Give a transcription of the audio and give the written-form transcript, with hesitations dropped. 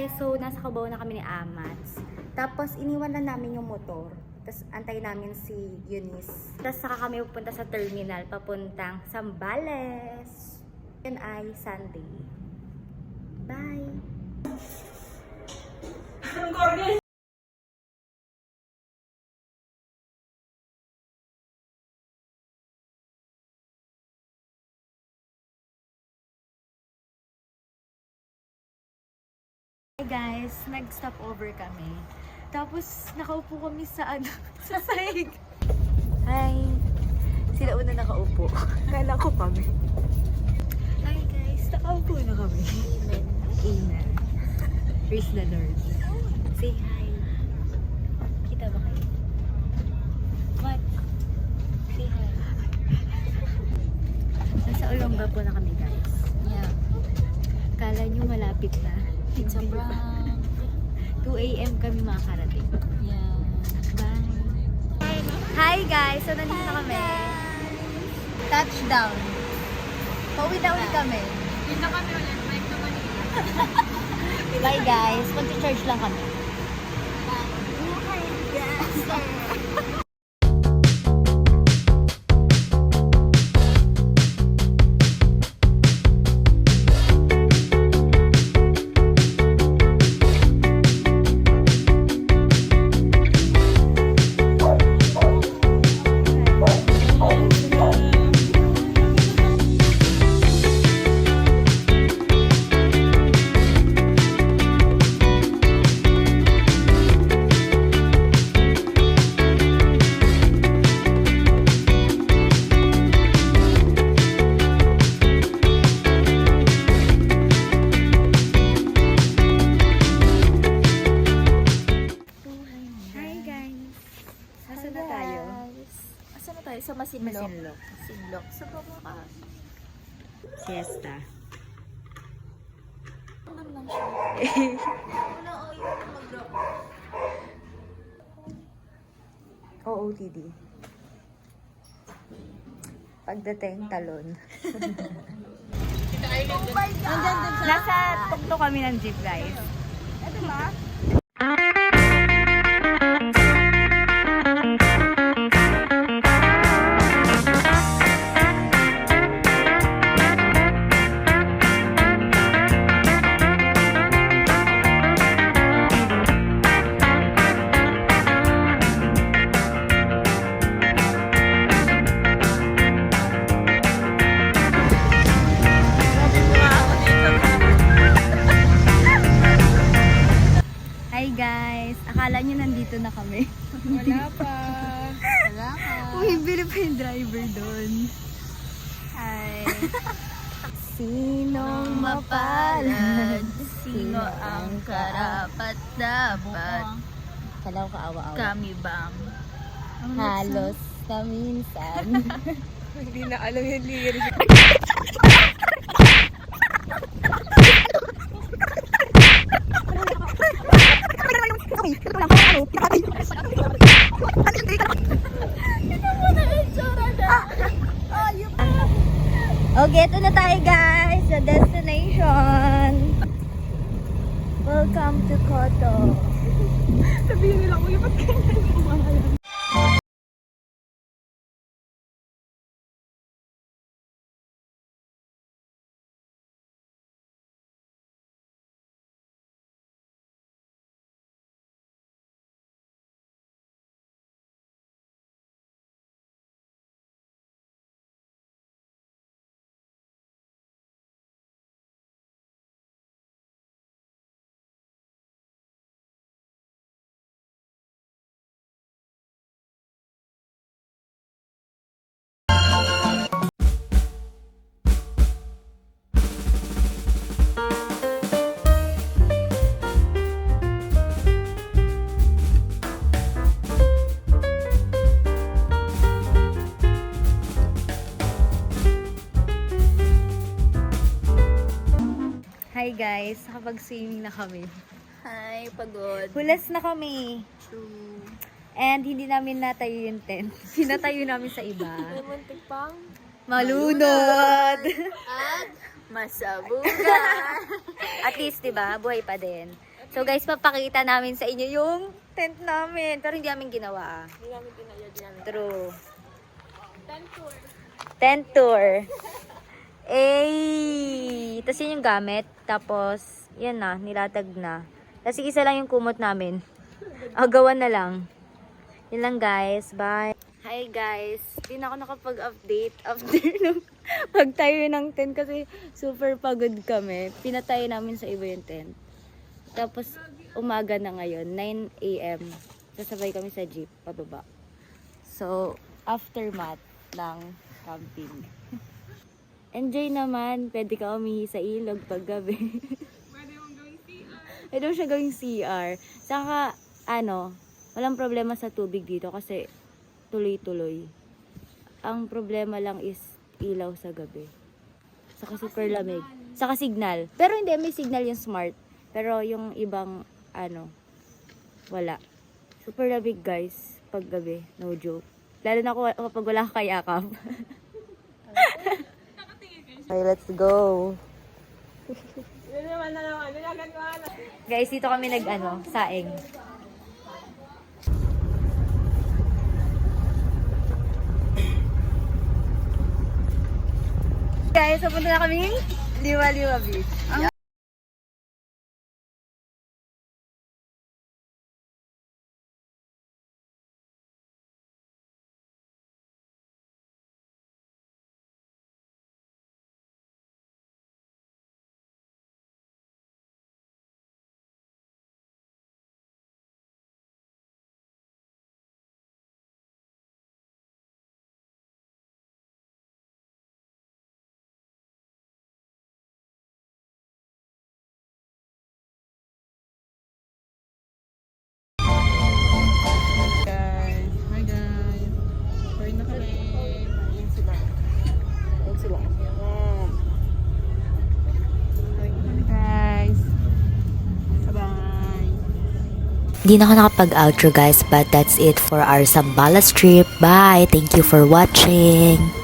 guys, so nasa Cubao na kami ni Amats. Tapos iniwan na namin yung motor. Tapos antay namin si Eunice. Tapos saka kami pupunta sa terminal papuntang Zambales. Yun ay Sunday. Bye! Hey guys, nag-stop over kami. Tapos nakaupo kami sa sa sahig. Hi. Sila una nakaupo. Kala ko kami. Hi guys, nakaupo na kami. Amen. Amen. Praise the Lord. Say hi. Kita ba kayo? What? Say hi. Nasa Olonga po na kami guys. Yeah. Kala nyo malapit na. It's a prank. 2 AM kami makakarating. Yeah. Bye. Hi guys! So nandito na kami. Touchdown. Pauwi na ulit kami. Kita kami ulit. Bike na Manila. Bye guys. Mag-charge lang kami. Sa Masinlok. Masinlok. Masinlok. Sa baba. Siesta. Ano lang siya? Wala o yung mag-rock. OOTD. Pagdating, talon. Oh my God! Nasa tukto kami ng jeep guys. Ito ba? Hi guys! Akala nyo nandito na kami. Wala pa. Wala pa. Bumibili pa yung driver doon. Hi. Sinong mapalad? Sino ang karapat dapat? Kala ko kaawa-awa. Kami bang? Halos na minsan. Hindi na alam yung lyrics. Okay, ito na tayo guys sa destination. Welcome to Koto. Sabihin nila ko yung ba't ganyan yung umahalan? Hi guys, nakapag-swimming na kami. Hi, pagod. Hulas na kami. True. And hindi namin natayo yung tent. Pinatayo namin sa iba. Muntik pang Malunod! at masabugan. At least, diba, buhay pa din. So guys, papakita namin sa inyo yung tent namin. Pero hindi namin ginawa. Hindi namin pinayad namin. True. Tent tour. Tent tour. Eh, tapos yun yung gamit. Tapos, yan na, nilatag na. Kasi isa lang yung kumot namin. Agawan na lang. Yun lang guys. Bye. Hi guys. Di na ako nakapag-update after nung pagtayo ng tent kasi super pagod kami. Pinatayo namin sa iba yung tent. Tapos, umaga na ngayon, 9 a.m. Sasabay kami sa jeep, pababa. So, aftermath ng camping. Enjoy naman. Pwede ka umihi sa ilog pag gabi. Pwede mo siya gawing CR. Saka, walang problema sa tubig dito kasi tuloy-tuloy. Ang problema lang is ilaw sa gabi. Saka super lamig. Saka signal. Pero hindi, may signal yung smart. Pero yung ibang, wala. Super lamig guys, pag gabi. No joke. Lalo na kapag wala ka kayakap. Okay, let's go. Guys, dito kami saing. Guys, papunta na kami Liwa-Liwa Beach. Hi guys. Kain na kami. Ayan sila. Guys. Bye-bye. Di na ako nakapag-outro guys, but that's it for our Zambales trip. Bye! Thank you for watching!